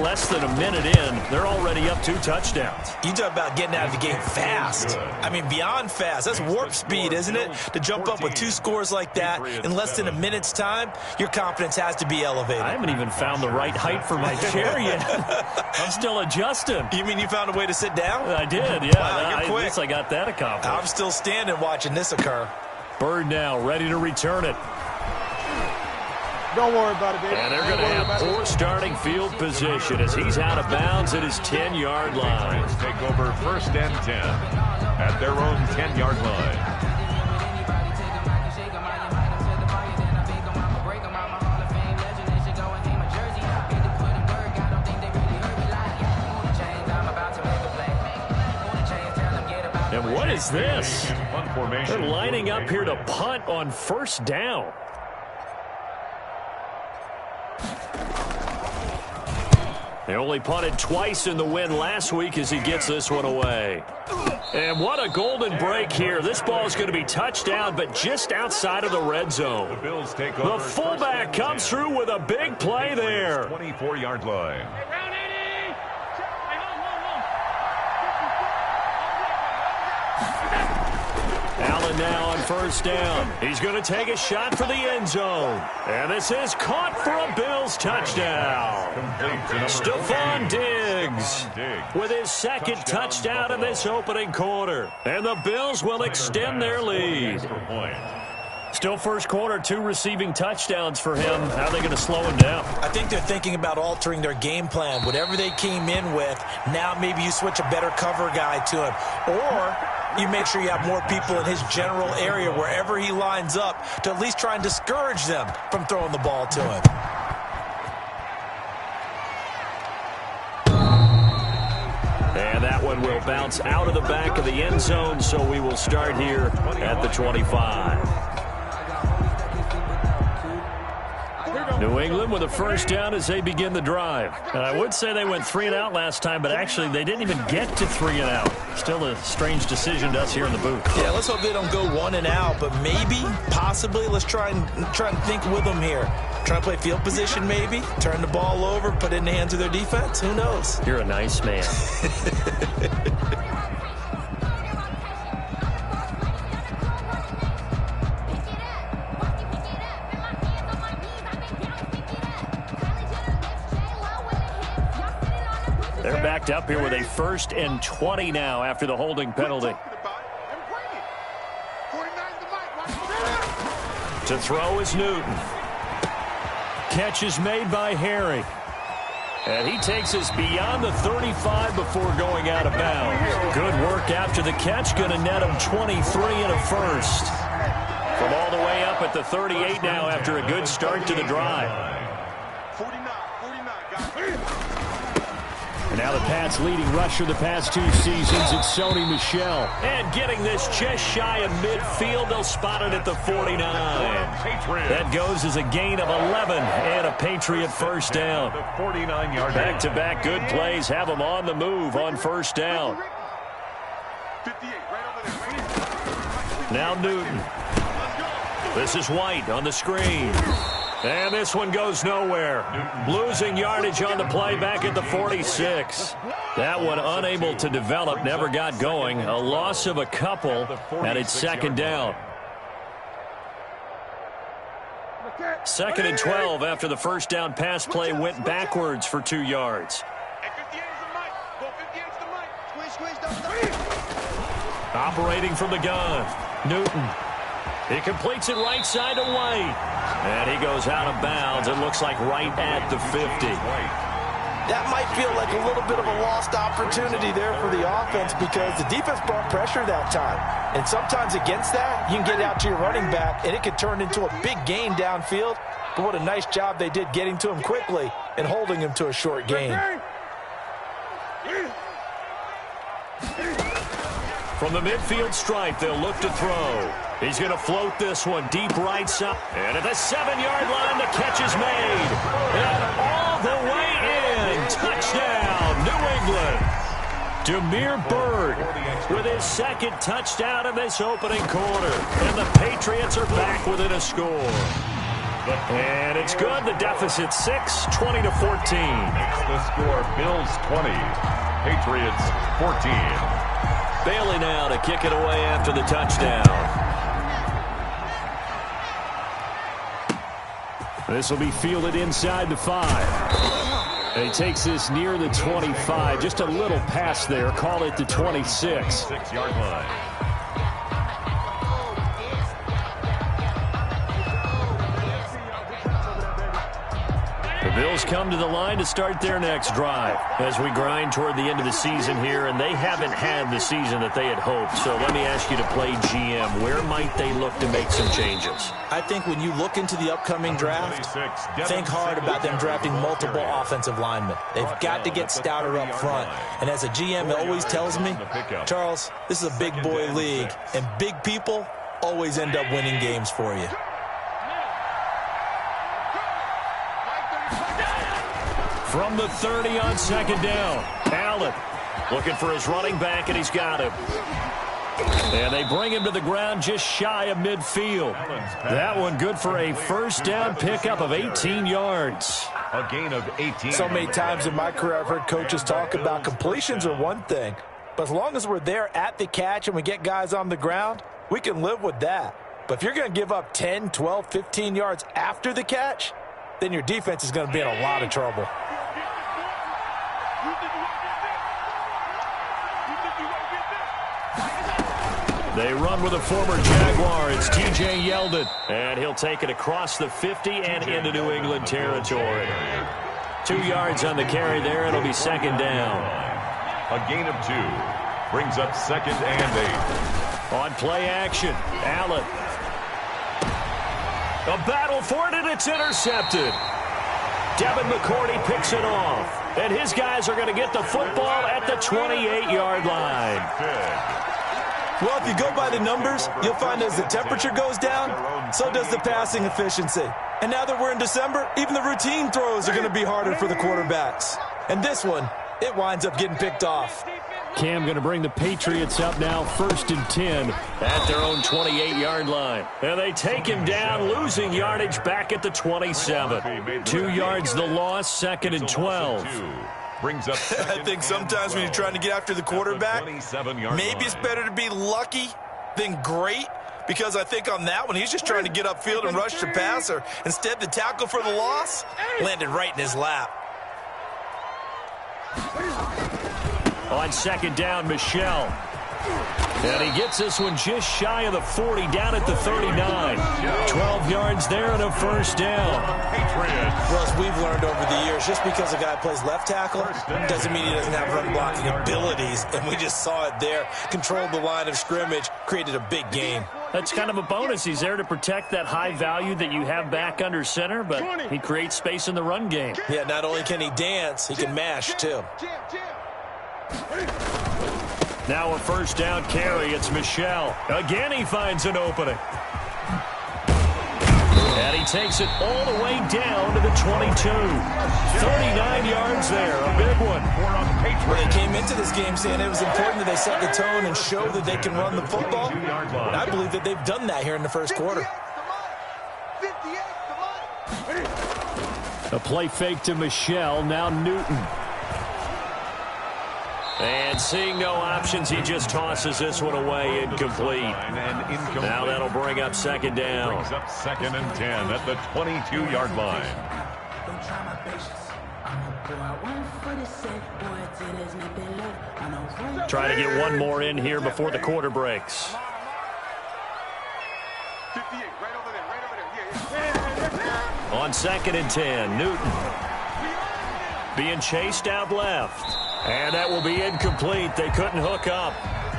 less than a minute in, they're already up 2 touchdowns. You talk about getting out of the game fast. I mean, beyond fast. That's warp speed, isn't it? To jump up with 2 scores like that in less than a minute's time, your confidence has to be elevated. I haven't even found the right height for my chair yet. I'm still adjusting. You mean you found a way to sit down? I did, yeah. Wow, you're quick. At least I got that accomplished. I'm still standing watching this occur. Bird now ready to return it. Don't worry about it, David. And they're going to have poor starting field position as he's out of bounds at his 10-yard line. Take over 1st and 10 at their own 10-yard line. And what is this? They're lining up here to punt on 1st down. They only punted twice in the win last week as he gets this one away. And what a golden break here. This ball is going to be touchdown, but just outside of the red zone. The fullback comes through with a big play there. 24-yard line. Allen now on 1st down. He's going to take a shot for the end zone. And this is caught for a Bills touchdown. Stephon Diggs with his 2nd touchdown in this opening quarter. And the Bills will extend their lead. Still first quarter, 2 receiving touchdowns for him. How are they going to slow him down? I think they're thinking about altering their game plan. Whatever they came in with, now maybe you switch a better cover guy to him. Or you make sure you have more people in his general area wherever he lines up to at least try and discourage them from throwing the ball to him. And that one will bounce out of the back of the end zone, so we will start here at the 25. New England with a 1st down as they begin the drive. And I would say they went 3 and out last time, but actually they didn't even get to 3 and out. Still a strange decision to us here in the booth. Yeah, let's hope they don't go 1 and out, but maybe, possibly, let's try and think with them here. Try to play field position maybe, turn the ball over, put it in the hands of their defense. Who knows? You're a nice man. They're backed up here with a 1st and 20 now after the holding penalty. To throw is Newton. Catch is made by Harry. And he takes us beyond the 35 before going out of bounds. Good work after the catch. Going to net him 23 and a 1st. From all the way up at the 38 now after a good start to the drive. And now the Pats' leading rusher the past 2 seasons, it's Sony Michel. And getting this just shy of midfield, they'll spot it at the 49. That goes as a gain of 11 and a Patriot 1st down. Back-to-back good plays have them on the move on 1st down. Now Newton. This is White on the screen. And this one goes nowhere. Losing yardage on the play back at the 46. That one unable to develop, never got going. A loss of a couple, and it's 2nd down. 2nd and 12 after the 1st down pass play went backwards for 2 yards. Operating from the gun, Newton. He completes it right side to White. And he goes out of bounds. It looks like right at the 50. That might feel like a little bit of a lost opportunity there for the offense because the defense brought pressure that time. And sometimes against that, you can get out to your running back, and it could turn into a big gain downfield. But what a nice job they did getting to him quickly and holding him to a short gain. From the midfield stripe, they'll look to throw. He's going to float this one deep right side. And at the 7-yard line, the catch is made. And all the way in. Touchdown, New England. Damiere Byrd with his 2nd touchdown in this opening quarter. And the Patriots are back within a score. And it's good. The deficit 6, 20-14. Makes the score Bills 20, Patriots 14. Bailey now to kick it away after the touchdown. This will be fielded inside the 5. And he takes this near the 25. Just a little pass there. Call it the 26. 6-yard line. The Bills come to the line to start their next drive as we grind toward the end of the season here, and they haven't had the season that they had hoped. So let me ask you to play GM. Where might they look to make some changes? I think when you look into the upcoming draft, think hard about them drafting multiple offensive linemen. They've got to get stouter up front. And as a GM, it always tells me, Charles, this is a big boy league, and big people always end up winning games for you. From the 30 on second down, Allen looking for his running back, and he's got him. And they bring him to the ground just shy of midfield. That one good for a first down pickup of 18 yards. A gain of 18. So many times in my career I've heard coaches talk about completions are one thing, but as long as we're there at the catch and we get guys on the ground, we can live with that. But if you're going to give up 10, 12, 15 yards after the catch, then your defense is going to be in a lot of trouble. They run with a former Jaguar. It's T.J. Yeldon. And he'll take it across the 50 and into New England territory. 2 yards on the carry there. It'll be second down. A gain of 2. Brings up second and 8. On play action, Allen. A battle for it, and it's intercepted. Devin McCourty picks it off. And his guys are going to get the football at the 28-yard line. Well, if you go by the numbers, you'll find as the temperature goes down, so does the passing efficiency. And now that we're in December, even the routine throws are going to be harder for the quarterbacks. And this one, it winds up getting picked off. Cam going to bring the Patriots up now, 1st and 10 at their own 28-yard line. And they take him down, losing yardage back at the 27. 2 yards the loss, 2nd and 12. Brings up I think sometimes when you're trying to get after the quarterback, maybe it's better to be lucky than great, because I think on that one, he's just trying to get upfield and rush the passer. Instead, the tackle for the loss landed right in his lap. On second down, Michelle. And he gets this one just shy of the 40, down at the 39. 12 yards there and a first down. Well, as we've learned over the years, just because a guy plays left tackle doesn't mean he doesn't have run blocking abilities. And we just saw it there. Controlled the line of scrimmage, created a big gain. That's kind of a bonus. He's there to protect that high value that you have back under center, but he creates space in the run game. Yeah, not only can he dance, he can mash, too. Now a first down carry. It's Michelle. Again, he finds an opening. And he takes it all the way down to the 22. 39 yards there. A big one. Well, they came into this game saying it was important that they set the tone and show that they can run the football. And I believe that they've done that here in the first quarter. A play fake to Michelle. Now Newton. And seeing no options, he just tosses this one away, incomplete. Now that'll bring up second down. Brings up 2nd and 10 at the 22-yard line. Try to get one more in here before the quarter breaks. On 2nd and 10, Newton being chased out left. And that will be incomplete. They couldn't hook up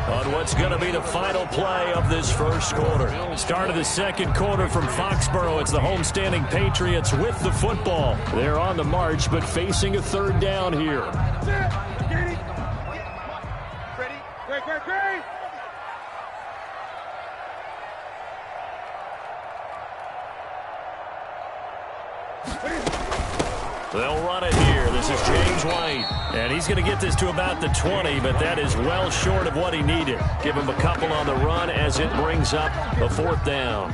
on what's going to be the final play of this first quarter. Start of the second quarter from Foxborough. It's the homestanding Patriots with the football. They're on the march, but facing a third down here. They'll run it here. This is James White. And he's going to get this to about the 20, but that is well short of what he needed. Give him a couple on the run as it brings up a fourth down.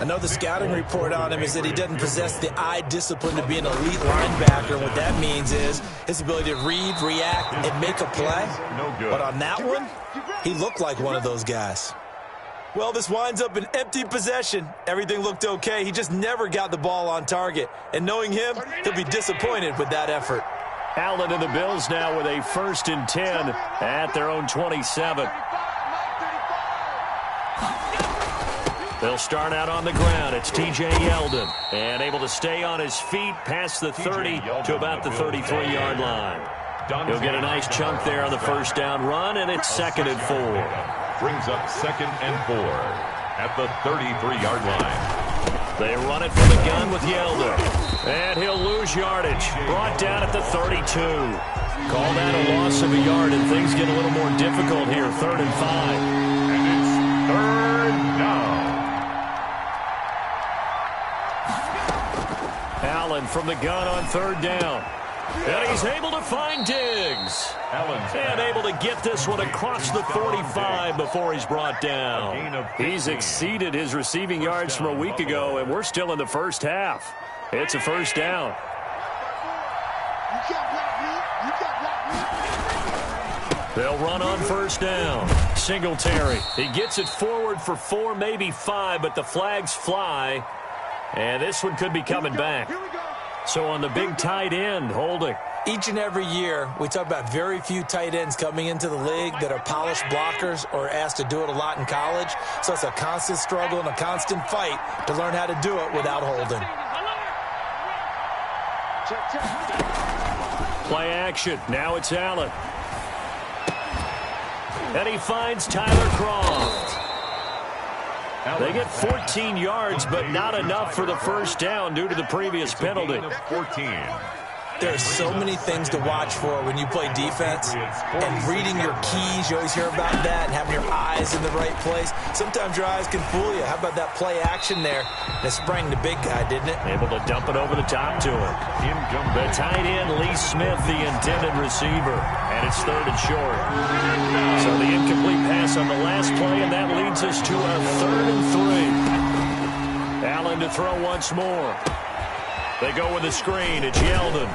I know the scouting report on him is that he doesn't possess the eye discipline to be an elite linebacker. What that means is his ability to read, react, and make a play. No good. But on that one, he looked like one of those guys. Well, this winds up an empty possession. Everything looked okay. He just never got the ball on target. And knowing him, he'll be disappointed with that effort. Allen and the Bills now with a 1st and 10 at their own 27. They'll start out on the ground. It's T.J. Yeldon. And able to stay on his feet past the 30 to about the 33-yard line. He'll get a nice chunk there on the first down run, and it's 2nd and 4. Brings up 2nd and 4 at the 33-yard line. They run it from the gun with Yeldon. And he'll lose yardage. Brought down at the 32. Call that a loss of a yard, and things get a little more difficult here. 3rd and 5. And it's 3rd down. Allen from the gun on 3rd down. And he's able to find Diggs. And able to get this one across the 45 before he's brought down. He's exceeded his receiving yards from a week ago, and we're still in the first half. It's a 1st down. They'll run on 1st down. Singletary. He gets it forward for 4, maybe 5, but the flags fly. And this one could be coming back. So on the big tight end, holding. Each and every year, we talk about very few tight ends coming into the league that are polished blockers or asked to do it a lot in college. So it's a constant struggle and a constant fight to learn how to do it without holding. Play action. Now it's Allen. And he finds Tyler Croft. They get 14 yards, but not enough for the 1st down due to the previous penalty. 14. There's so many things to watch for when you play defense. And reading your keys, you always hear about that, and having your eyes in the right place. Sometimes your eyes can fool you. How about that play action there? That sprang the big guy, didn't it? Able to dump it over the top to him. The tight end, Lee Smith, the intended receiver. And it's 3rd and short. So the incomplete pass on the last play, and that leads us to a 3rd and 3. Allen to throw once more. They go with the screen. It's Yeldon.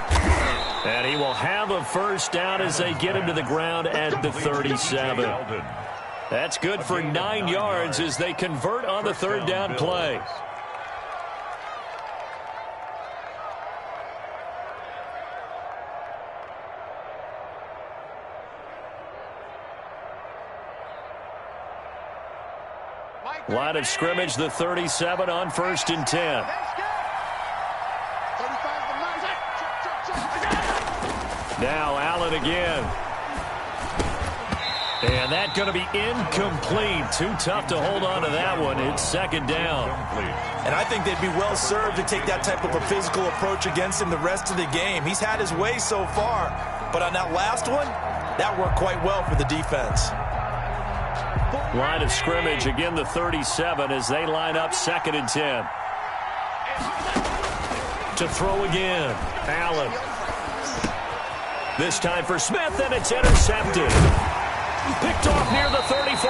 And he will have a 1st down as they get him to the ground at the 37. That's good for 9 yards as they convert on the 3rd down play. Line of scrimmage, the 37 on 1st and 10. Now Allen again. And that's going to be incomplete. Too tough to hold on to that one. It's 2nd down. And I think they'd be well served to take that type of a physical approach against him the rest of the game. He's had his way so far. But on that last one, that worked quite well for the defense. Line of scrimmage, again the 37 as they line up 2nd and 10. To throw again, Allen. This time for Smith, and it's intercepted. Picked off near the 34.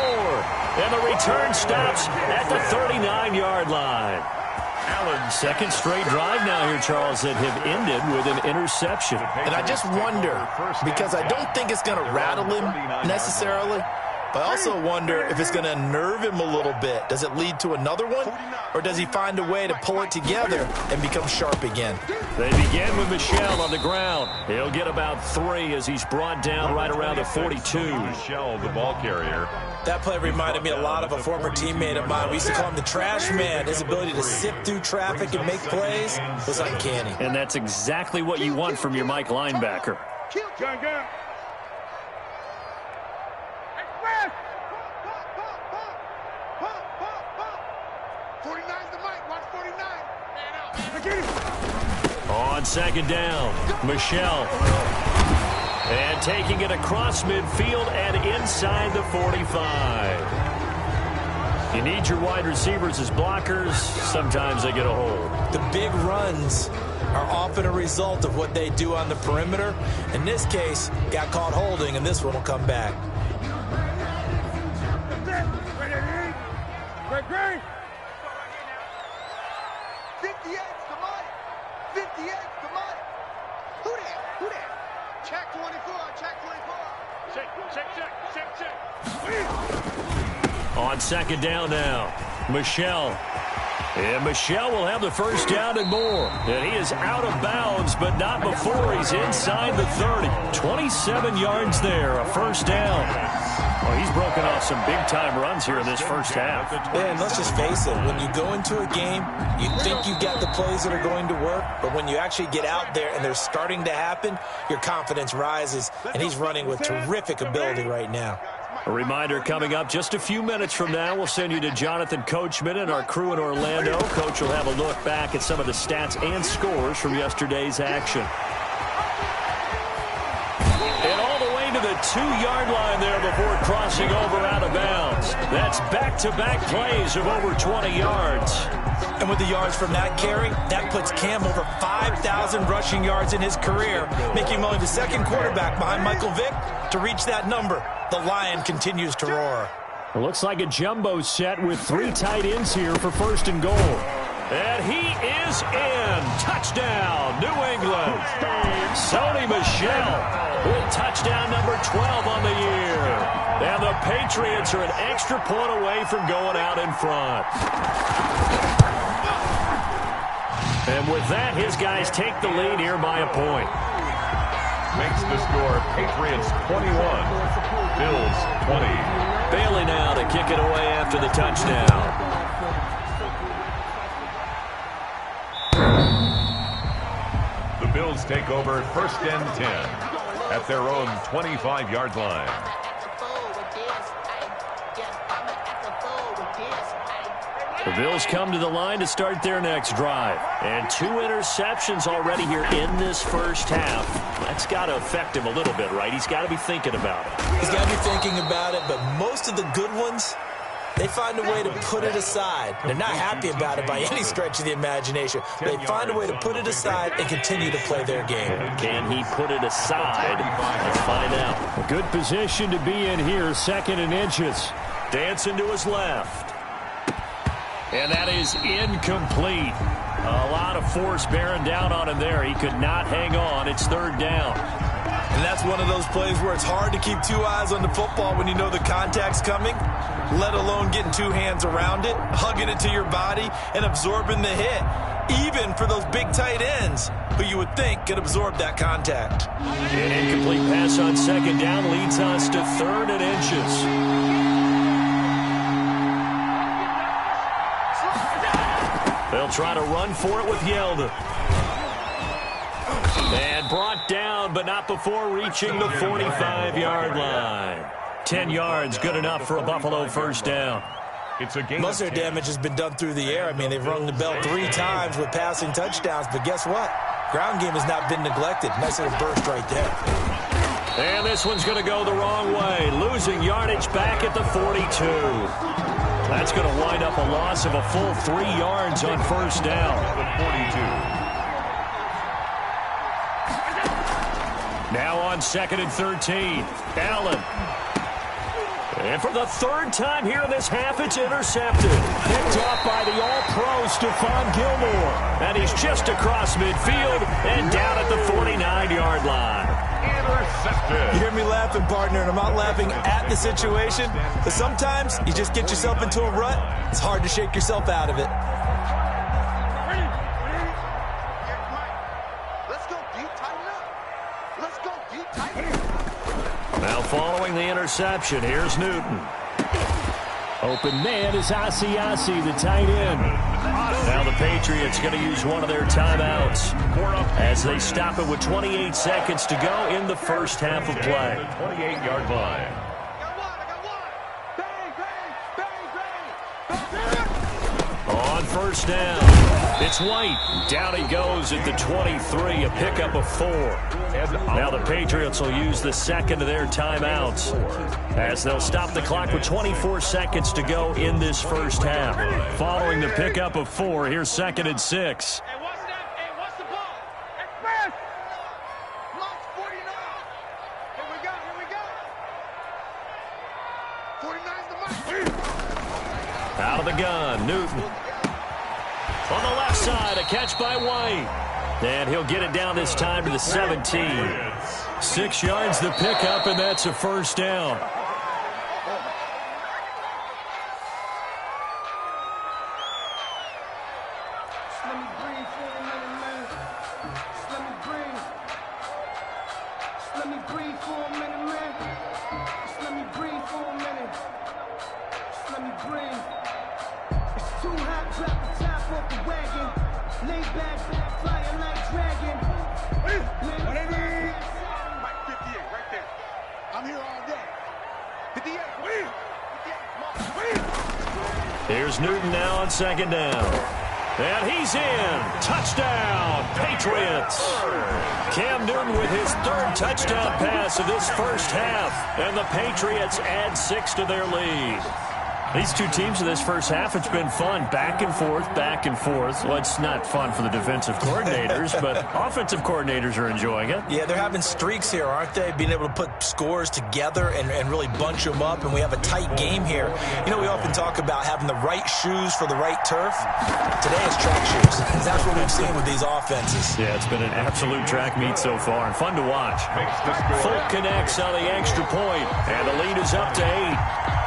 And the return stops at the 39-yard line. Allen's 2nd straight drive now here, Charles, that have ended with an interception. And I just wonder, because I don't think it's going to rattle him necessarily, but I also wonder if it's going to unnerve him a little bit. Does it lead to another one? Or does he find a way to pull it together and become sharp again? They begin with Michel on the ground. He'll get about 3 as he's brought down right around the 42. Michel, the ball carrier. That play reminded me a lot of a former teammate of mine. We used to call him the trash man. His ability to sift through traffic and make plays was uncanny. And that's exactly what you want from your Mike linebacker. Gun. 49's the mic. Watch 49. Man out. On 2nd down, Michel. And taking it across midfield and inside the 45. You need your wide receivers as blockers. Sometimes they get a hold. The big runs are often a result of what they do on the perimeter. In this case, got caught holding, and this one will come back. On second down now, Michelle. And Michelle will have the first down and more. And he is out of bounds, but not before he's inside the 30. 27 yards there, a first down. Well, he's broken off some big-time runs here in this first half. And let's just face it, when you go into a game, you think you've got the plays that are going to work, but when you actually get out there and they're starting to happen, your confidence rises, and he's running with terrific ability right now. A reminder coming up just a few minutes from now, we'll send you to Jonathan Coachman and our crew in Orlando. Coach will have a look back at some of the stats and scores from yesterday's action. And all the way to the 2-yard line there before crossing over out of bounds. That's back-to-back plays of over 20 yards. And with the yards from that carry, that puts Cam over 5,000 rushing yards in his career, making him only the second quarterback behind Michael Vick to reach that number. The Lion continues to roar. It looks like a jumbo set with 3 tight ends here for first and goal. And he is in. Touchdown, New England. Sony Michel with touchdown number 12 on the year. And the Patriots are an extra point away from going out in front. And with that, his guys take the lead here by a point. Makes the score Patriots 21, Bills 20. Bailey now to kick it away after the touchdown. The Bills take over first and 10 at their own 25-yard line. The Bills come to the line to start their next drive. And 2 interceptions already here in this first half. That's got to affect him a little bit, right? He's got to be thinking about it. He's got to be thinking about it, but most of the good ones, they find a way to put it aside. They're not happy about it by any stretch of the imagination. They find a way to put it aside and continue to play their game. Can he put it aside? Let's find out. A good position to be in here, second and inches. Dancing to his left. And that is incomplete. A lot of force bearing down on him there. He could not hang on. It's third down. And that's one of those plays where it's hard to keep 2 eyes on the football when you know the contact's coming, let alone getting 2 hands around it, hugging it to your body, and absorbing the hit, even for those big tight ends who you would think could absorb that contact. An incomplete pass on second down leads us to third and inches. They'll try to run for it with Yeldon. And brought down, but not before reaching the 45-yard line. 10 yards, good enough for a Buffalo first down. Most of their damage has been done through the air. I mean, they've rung the bell 3 times with passing touchdowns, but guess what? Ground game has not been neglected. Nice little burst right there. And this one's going to go the wrong way, losing yardage back at the 42. That's going to wind up a loss of a full 3 yards on first down. The 42. Now on second and 13, Allen. And for the 3rd time here in this half, it's intercepted. Picked off by the all-pro Stephon Gilmore. And he's just across midfield and down at the 49-yard line. Intercepted. You hear me laughing, partner, and I'm not laughing at the situation, but sometimes you just get yourself into a rut. It's hard to shake yourself out of it. Now following the interception, here's Newton. Open man is Asiasi, the tight end. Now the Patriots going to use one of their timeouts as they stop it with 28 seconds to go in the first half of play. 28-yard line. On first down, it's White. Down he goes at the 23, a pickup of 4. Now the Patriots will use the second of their timeouts as they'll stop the clock with 24 seconds to go in this first half. Following the pickup of 4, here's second and 6. Hey, what's the ball? Express! Lost 49. Here we go. 49's the mark. Out of the gun, Newton. On the left side, a catch by White. And he'll get it down this time to the 17. 6 yards the pickup, and that's a first down. Here's Newton now on second down. And he's in. Touchdown, Patriots. Cam Newton with his 3rd touchdown pass of this first half. And the Patriots add 6 to their lead. These two teams in this first half, it's been fun. Back and forth, back and forth. Well, it's not fun for the defensive coordinators, but offensive coordinators are enjoying it. Yeah, they're having streaks here, aren't they? Being able to put scores together and really bunch them up, and we have a tight game here. You know, we often talk about having the right shoes for the right turf. Today is track shoes. That's what we've seen with these offenses. Yeah, it's been an absolute track meet so far, and fun to watch. Folk connects on the extra point, and the lead is up to 8.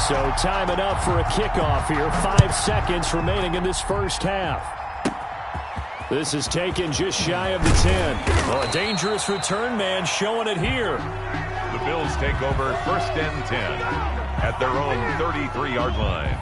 So time it up for a kickoff here. 5 seconds remaining in this first half. This is taken just shy of the 10. Well, a dangerous return man showing it here. The Bills take over 1st and 10 at their own 33-yard line.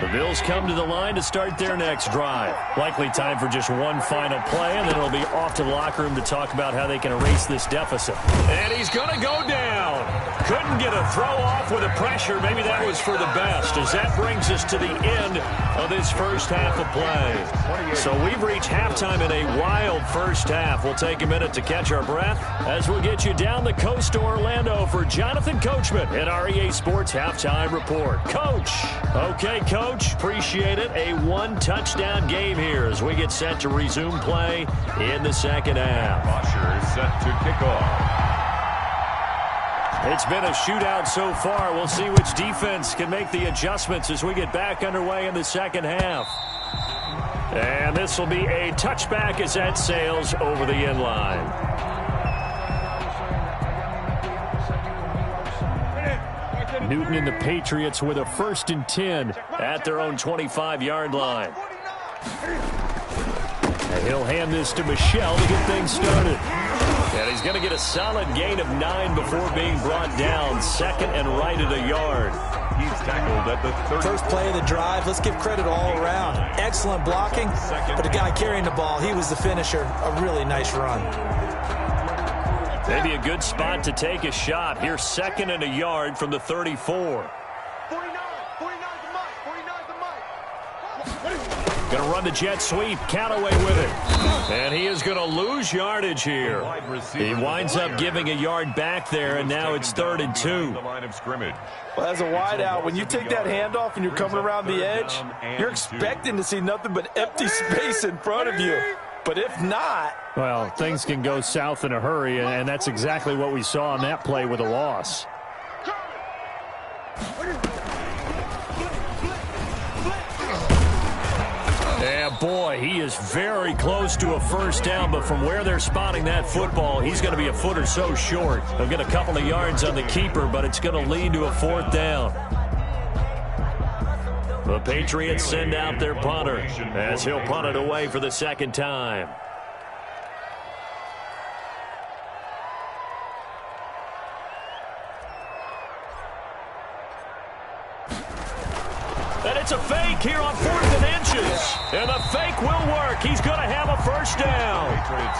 The Bills come to the line to start their next drive. Likely time for just one final play, and then it'll be off to the locker room to talk about how they can erase this deficit. And he's going to go down. Couldn't get a throw off with the pressure. Maybe that was for the best, as that brings us to the end of this first half of play. So we've reached halftime in a wild first half. We'll take a minute to catch our breath as we'll get you down the coast to Orlando for Jonathan Coachman at our EA Sports Halftime Report. Coach. Okay, Coach. Appreciate it. A 1-touchdown game here as we get set to resume play in the second half. Bosher is set to kick off. It's been a shootout so far. We'll see which defense can make the adjustments as we get back underway in the second half. And this will be a touchback as that sails over the end line. Newton and the Patriots with a 1st and 10 at their own 25-yard line. And he'll hand this to Michelle to get things started. And he's going to get a solid gain of 9 before being brought down. 2nd and right at a yard. He's tackled at the 30. First play of the drive. Let's give credit all around. Excellent blocking, but the guy carrying the ball, he was the finisher. A really nice run. Maybe a good spot to take a shot. Here's 2nd and a yard from the 34. 49's the mark. 49's the mark. Going to run the jet sweep. Callaway with it. And he is going to lose yardage here. He winds up giving a yard back there, and now it's 3rd and 2. Well, as a wideout, when you take that handoff and you're coming around the edge, you're expecting to see nothing but empty space in front of you. But if not... Well, things can go south in a hurry, and that's exactly what we saw on that play with a loss. Yeah, boy, he is very close to a first down, but from where they're spotting that football, he's going to be a foot or so short. They'll get a couple of yards on the keeper, but it's going to lead to a 4th down. The Patriots send out their punter as he'll punt it away for the 2nd time. And it's a fake here on 4th and inches. And the fake will work. He's going to have a first down.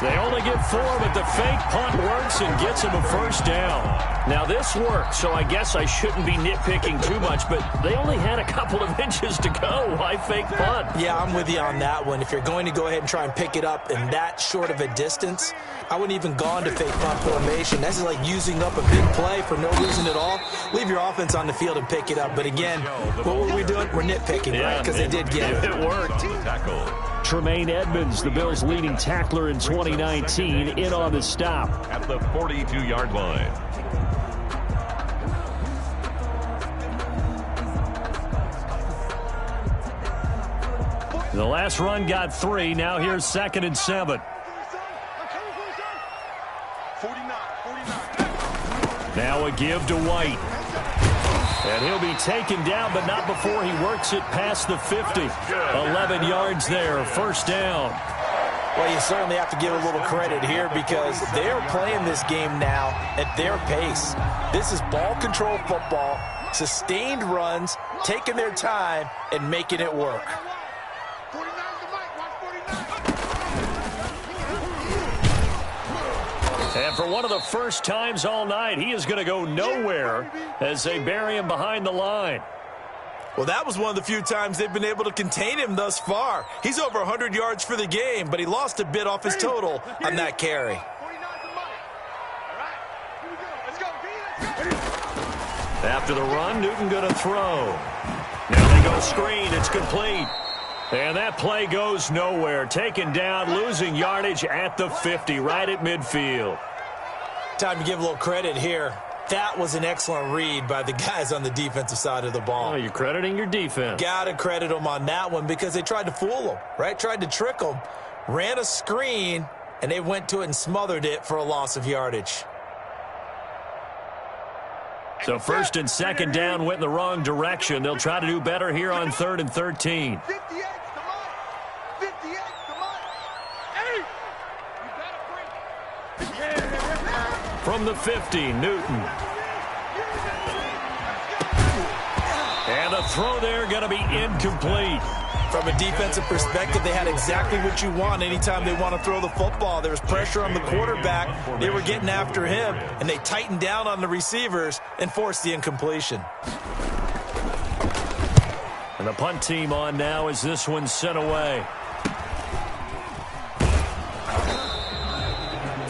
They only get 4, but the fake punt works and gets him a first down. Now, this worked, so I guess I shouldn't be nitpicking too much, but they only had a couple of inches to go. Why fake punt? Yeah, I'm with you on that one. If you're going to go ahead and try and pick it up in that short of a distance, I wouldn't even gone to fake punt formation. That's like using up a big play for no reason at all. Leave your offense on the field and pick it up. But again, what were we doing? We're nitpicking, right? Because they did get it. It worked. Tremaine Edmonds, the Bills' leading tackler in 2019, in on the stop. At the 42-yard line. The last run got 3. Now here's 2nd and 7. Now a give to White. And he'll be taken down, but not before he works it past the 50. 11 yards there, first down. Well, you certainly have to give a little credit here because they're playing this game now at their pace. This is ball control football, sustained runs, taking their time, and making it work. And for one of the first times all night, he is going to go nowhere as they bury him behind the line. Well, that was one of the few times they've been able to contain him thus far. He's over 100 yards for the game, but he lost a bit off his total on that carry. After the run, Newton going to throw. Now they go screen. It's complete. And that play goes nowhere. Taken down, losing yardage at the 50, right at midfield. Time to give a little credit here. That was an excellent read by the guys on the defensive side of the ball. Oh, you're crediting your defense. Got to credit them on that one because they tried to fool them, right? Tried to trick them. Ran a screen, and they went to it and smothered it for a loss of yardage. So 1st and 2nd down went in the wrong direction. They'll try to do better here on 3rd and 13. From the 50, Newton. And the throw there going to be incomplete. From a defensive perspective, they had exactly what you want anytime they want to throw the football. There was pressure on the quarterback. They were getting after him, and they tightened down on the receivers and forced the incompletion. And the punt team on now as this one's sent away.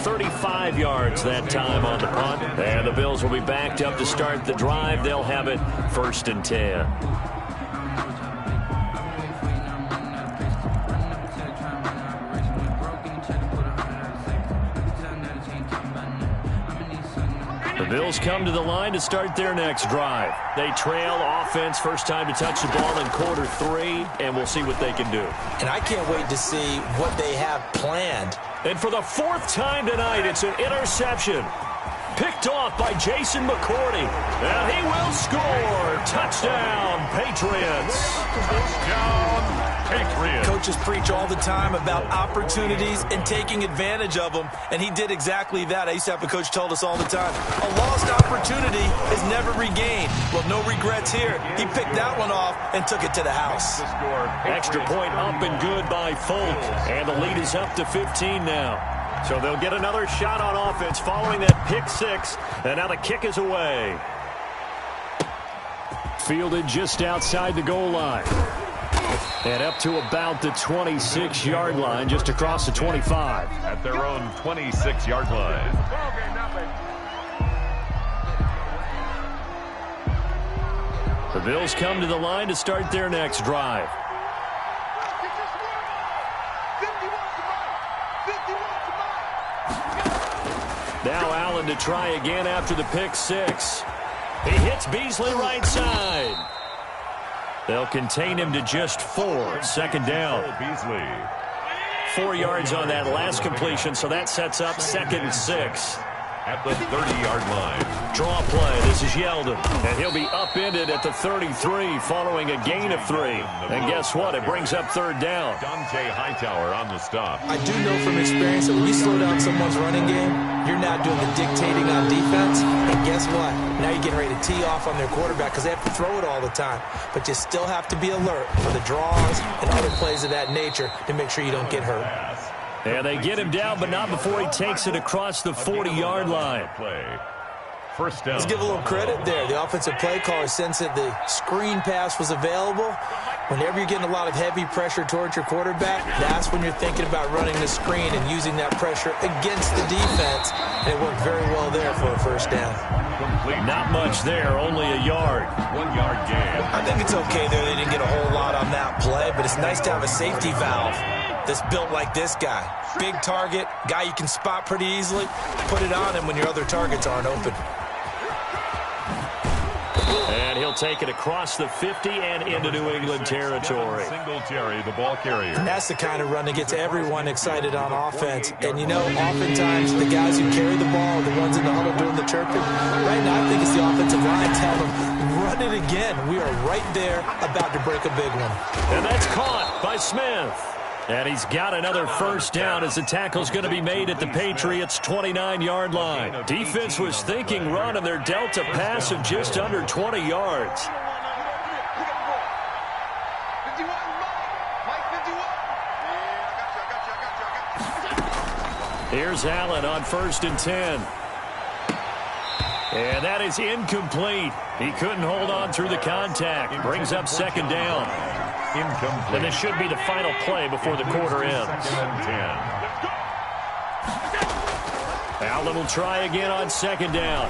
35 yards that time on the punt. And the Bills will be backed up to start the drive. They'll have it 1st and 10. The Bills come to the line to start their next drive. They trail offense, first time to touch the ball in quarter 3, and we'll see what they can do. And I can't wait to see what they have planned. And for the 4th time tonight, it's an interception. Picked off by Jason McCourty. And he will score. Touchdown, Patriots. Touchdown, Patriots. Coaches preach all the time about opportunities and taking advantage of them, and he did exactly that. I used to have a coach told us all the time, a lost opportunity is never regained. Well, no regrets here. He picked that one off and took it to the house. Extra point up and good by Folk. And the lead is up to 15 now. So they'll get another shot on offense following that pick 6. And now the kick is away. Fielded just outside the goal line. And up to about the 26-yard line, just across the 25. At their own 26-yard line. The Bills come to the line to start their next drive. Now Allen to try again after the pick 6. He hits Beasley right side. They'll contain him to just 4. 2nd down. Beasley. 4 yards on that last completion, so that sets up 2nd and 6. At the 30-yard line. Draw play. This is Yeldon. And he'll be upended at the 33 following a gain of 3. And guess what? It brings up 3rd down. Dante Hightower on the stop. I do know from experience that when you slow down someone's running game, you're now doing the dictating on defense. And guess what? Now you're getting ready to tee off on their quarterback because they have to throw it all the time. But you still have to be alert for the draws and other plays of that nature to make sure you don't get hurt. And they get him down, but not before he takes it across the 40-yard line. First down. Let's give a little credit there. The offensive play caller sensed that the screen pass was available. Whenever you're getting a lot of heavy pressure towards your quarterback, that's when you're thinking about running the screen and using that pressure against the defense. And it worked very well there for a first down. Complete. Not much there, only a yard. 1 yard gain. I think it's okay there. They didn't get a whole lot on that play, but it's nice to have a safety valve that's built like this guy. Big target, guy you can spot pretty easily. Put it on him when your other targets aren't open. And he'll take it across the 50 and into New England territory. Singletary, the ball carrier. That's the kind of run that gets everyone excited on offense. And, you know, oftentimes the guys who carry the ball are the ones in the huddle doing the chirping. Right now, I think it's the offensive line telling them, run it again. We are right there about to break a big one. And that's caught by Smith. And he's got another first down as the tackle's going to be made at the Patriots' 29-yard line. Defense was thinking run, and they're dealt a pass of just under 20 yards. Here's Allen on 1st and 10. And that is incomplete. He couldn't hold on through the contact. Brings up 2nd down. Incomplete. And this should be the final play before the quarter ends. 2nd and 10. Allen will try again on 2nd down.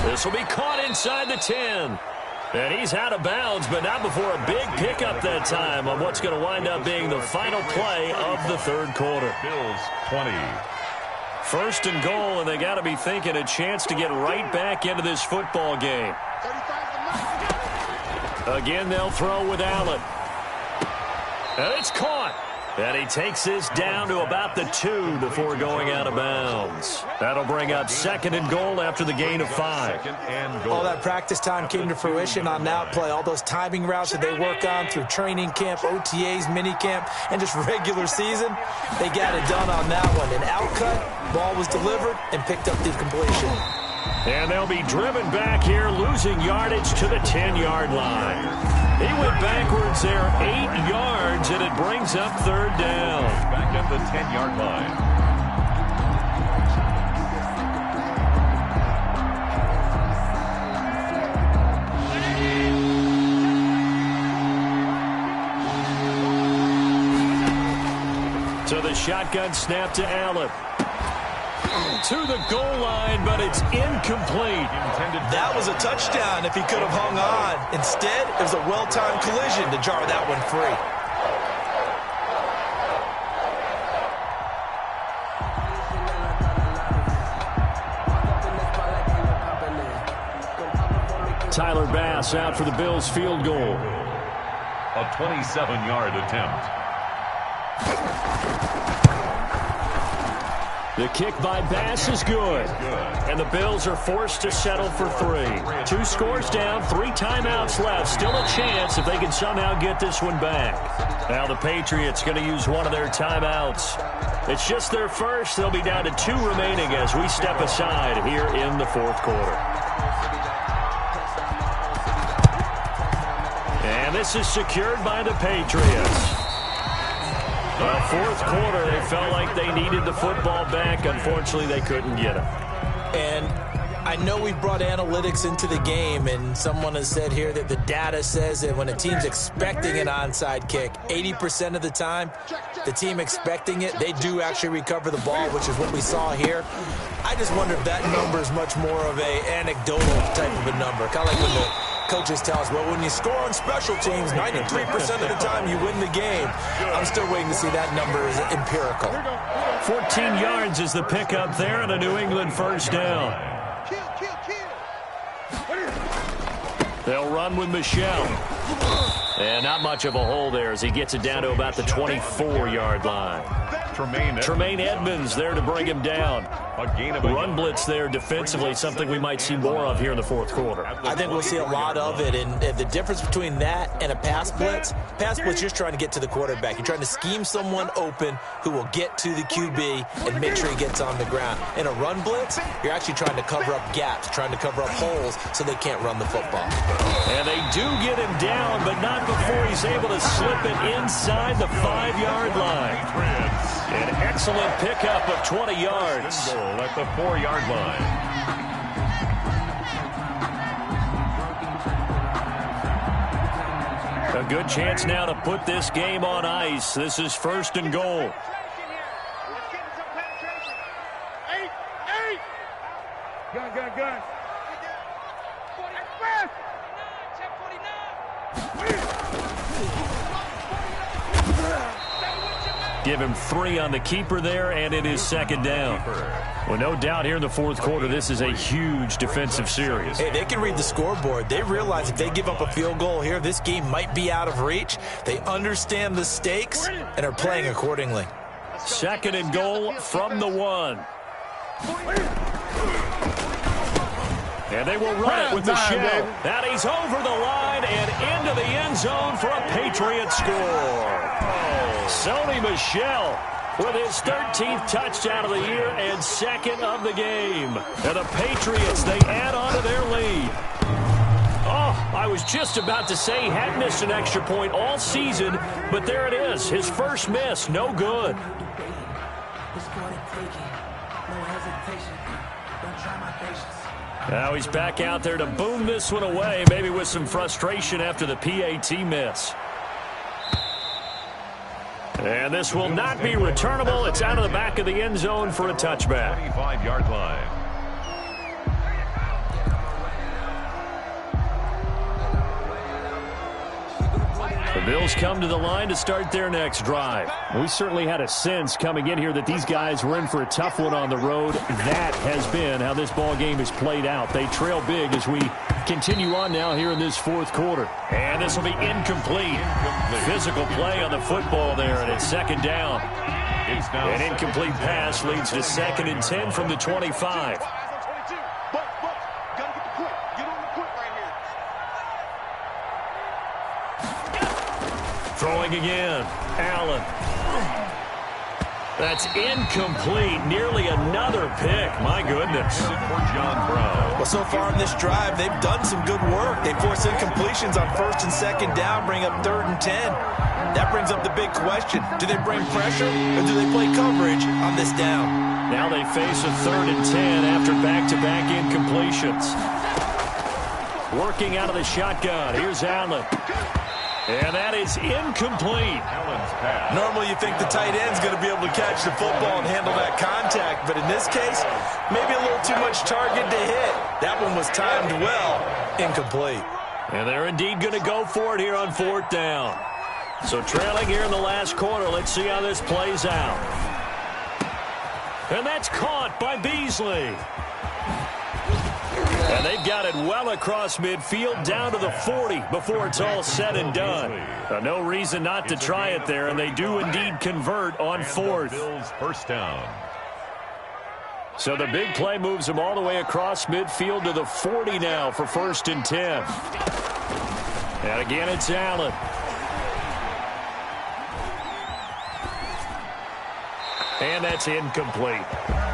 This will be caught inside the 10. And he's out of bounds, but not before a big pickup that time on what's going to wind up being the final play of the 3rd quarter. Bills 20. 1st and goal, and they got to be thinking a chance to get right back into this football game. Again, they'll throw with Allen. And it's caught. And he takes this down to about the 2 before going out of bounds. That'll bring up 2nd and goal after the gain of 5. 2nd and goal. All that practice time came to fruition on that play. All those timing routes that they work on through training camp, OTAs, minicamp, and just regular season, they got it done on that one. An outcut, ball was delivered, and picked up the completion. And they'll be driven back here, losing yardage to the 10-yard line. He went backwards there 8 yards, and it brings up 3rd down. Back at the 10-yard line. So the shotgun snap to Allen. To the goal line, but it's incomplete. That was a touchdown if he could have hung on. Instead, it was a well-timed collision to jar that one free. Tyler Bass out for the Bills field goal. A 27-yard attempt. The kick by Bass is good. And the Bills are forced to settle for 3. 2 scores down, 3 timeouts left. Still a chance if they can somehow get this one back. Now the Patriots going to use one of their timeouts. It's just their first. They'll be down to 2 remaining as we step aside here in the 4th quarter. And this is secured by the Patriots. The 4th quarter, they felt like they needed the football back. Unfortunately, they couldn't get it. And I know we brought analytics into the game, and someone has said here that the data says that when a team's expecting an onside kick, 80% of the time, the team expecting it, they do actually recover the ball, which is what we saw here. I just wonder if that number is much more of a anecdotal type of a number. Kind of like when the coaches tell us, well, when you score on special teams, 93% of the time you win the game. I'm still waiting to see that number is empirical. 14 yards is the pickup there and a New England first down. They'll run with Michelle. And not much of a hole there as he gets it down to about the 24-yard line. Tremaine Edmonds there to bring him down. Run blitz there defensively, something we might see more of here in the 4th quarter. I think we'll see a lot of it, and the difference between that and a pass blitz, you're just trying to get to the quarterback. You're trying to scheme someone open who will get to the QB and make sure he gets on the ground. In a run blitz, you're actually trying to cover up gaps, trying to cover up holes so they can't run the football. And they do get him down, but not before he's able to slip it inside the 5-yard line. An excellent pickup of 20 yards. at the 4-yard line. A good chance now to put this game on ice. This is 1st and goal. Gun. Give him 3 on the keeper there, and it is 2nd down. Well, no doubt here in the 4th quarter, this is a huge defensive series. Hey, they can read the scoreboard. They realize if they give up a field goal here, this game might be out of reach. They understand the stakes and are playing accordingly. 2nd and goal from the 1. And they will run it with the shell. That he's over the line and into the end zone for a Patriot score. Sony Michel with his 13th touchdown of the year and 2nd of the game. And the Patriots, they add on to their lead. Oh, I was just about to say he hadn't missed an extra point all season, but there it is. His first miss, no good. Now he's back out there to boom this one away, maybe with some frustration after the PAT miss. And this will not be returnable. It's out of the back of the end zone for a touchback. 25-yard line. The Bills come to the line to start their next drive. We certainly had a sense coming in here that these guys were in for a tough one on the road. That has been how this ball game has played out. They trail big as we continue on now here in this 4th quarter. And this will be incomplete. Physical play on the football there, and it's 2nd down. An incomplete pass leads to 2nd and 10 from the 25. Throwing again. Allen. That's incomplete. Nearly another pick. My goodness. For John Brown. Well, so far in this drive, they've done some good work. They force incompletions on 1st and 2nd down, bring up 3rd and 10. That brings up the big question. Do they bring pressure or do they play coverage on this down? Now they face a 3rd and 10 after back-to-back incompletions. Working out of the shotgun. Here's Allen. And that is incomplete. Normally you think the tight end's going to be able to catch the football and handle that contact, but in this case, maybe a little too much target to hit. That one was timed well. Incomplete. And they're indeed going to go for it here on 4th down. So trailing here in the last quarter, let's see how this plays out. And that's caught by Beasley. And they've got it well across midfield down to the 40 before it's all said and done. No reason not to try it there, and they do indeed convert on 4th. Bills 1st down. So the big play moves them all the way across midfield to the 40 now for 1st and 10. And again, it's Allen. And that's incomplete.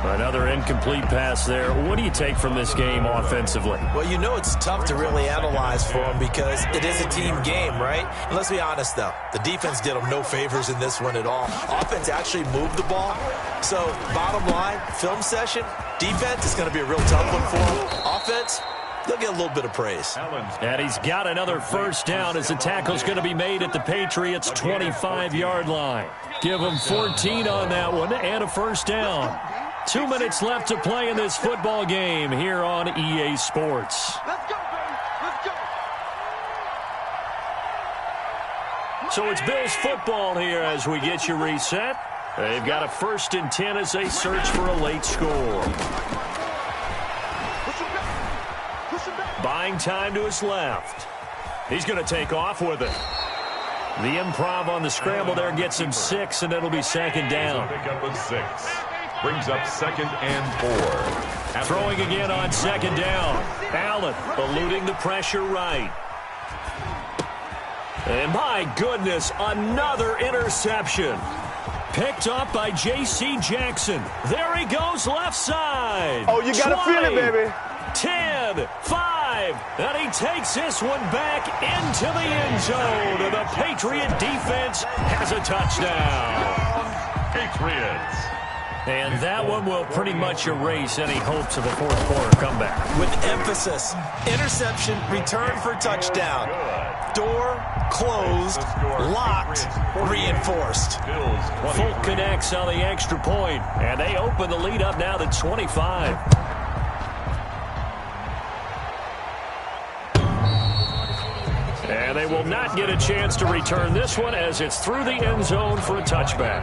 Another incomplete pass there. What do you take from this game offensively? Well, you know it's tough to really analyze for them because it is a team game, right? And let's be honest, though. The defense did them no favors in this one at all. Offense actually moved the ball. So, bottom line, film session, defense is going to be a real tough one for them. Offense, they'll get a little bit of praise. And he's got another 1st down as the tackle's going to be made at the Patriots' 25-yard line. Give them 14 on that one and a 1st down. 2 minutes left to play in this football game here on EA Sports. Let's go, baby. Let's go. So it's Bills football here as we get you reset. They've got a 1st and 10 as they search for a late score. Buying time to his left. He's going to take off with it. The improv on the scramble there gets him 6, and it'll be 2nd down. Pick up a 6. Brings up 2nd and 4. Throwing again on 2nd down. Allen eluding the pressure right. And my goodness, another interception. Picked up by J.C. Jackson. There he goes left side. Oh, you got to feel it, baby. 10, 5, and he takes this one back into the end zone. And the Patriot defense has a touchdown. Patriots. And that one will pretty much erase any hopes of a fourth quarter comeback. With emphasis, interception, return for touchdown. Door closed, locked, reinforced. Folk connects on the extra point, and they open the lead up now to 25. And they will not get a chance to return this one as it's through the end zone for a touchback.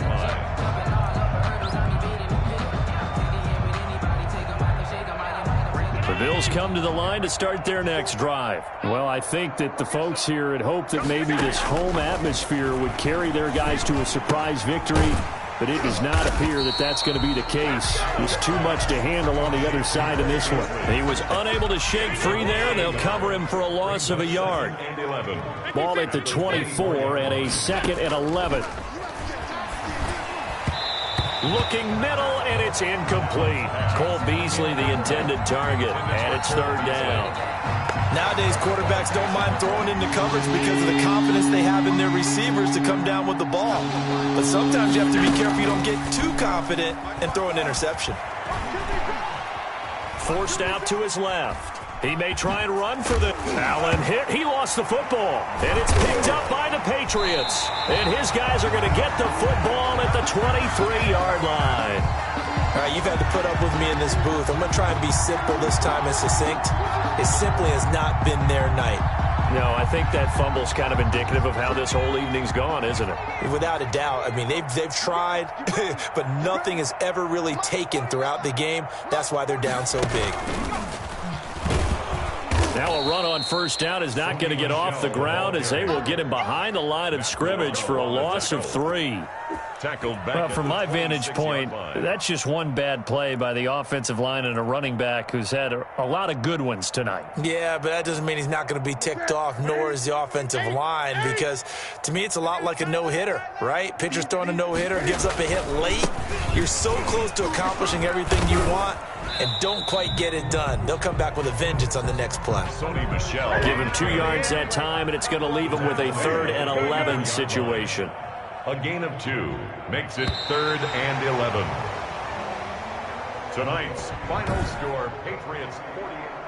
The Bills come to the line to start their next drive. Well, I think that the folks here had hoped that maybe this home atmosphere would carry their guys to a surprise victory, but it does not appear that that's going to be the case. There's too much to handle on the other side of this one. He was unable to shake free there. They'll cover him for a loss of a yard. Ball at the 24 and a 2nd and 11. Looking middle, and it's incomplete. Cole Beasley, the intended target, and it's 3rd down. Nowadays, quarterbacks don't mind throwing into coverage because of the confidence they have in their receivers to come down with the ball. But sometimes you have to be careful you don't get too confident and throw an interception. Forced out to his left. He may try and run for the Allen hit. He lost the football, and it's picked up by the Patriots. And his guys are going to get the football at the 23-yard line. All right, you've had to put up with me in this booth. I'm going to try and be simple this time and succinct. It simply has not been their night. No, I think that fumble's kind of indicative of how this whole evening's gone, isn't it? Without a doubt. I mean, they've tried, but nothing has ever really taken throughout the game. That's why they're down so big. Now a run on 1st down is not going to get off the ground as they will get him behind the line of scrimmage for a loss of 3. Well, from my vantage point, that's just one bad play by the offensive line and a running back who's had a lot of good ones tonight. Yeah, but that doesn't mean he's not going to be ticked off, nor is the offensive line, because to me it's a lot like a no-hitter, right? Pitcher's throwing a no-hitter, gives up a hit late. You're so close to accomplishing everything you want and don't quite get it done. They'll come back with a vengeance on the next play. Give him 2 yards that time, and it's going to leave him with a 3rd and 11 situation. A gain of 2 makes it 3rd and 11. Tonight's final score, Patriots 48.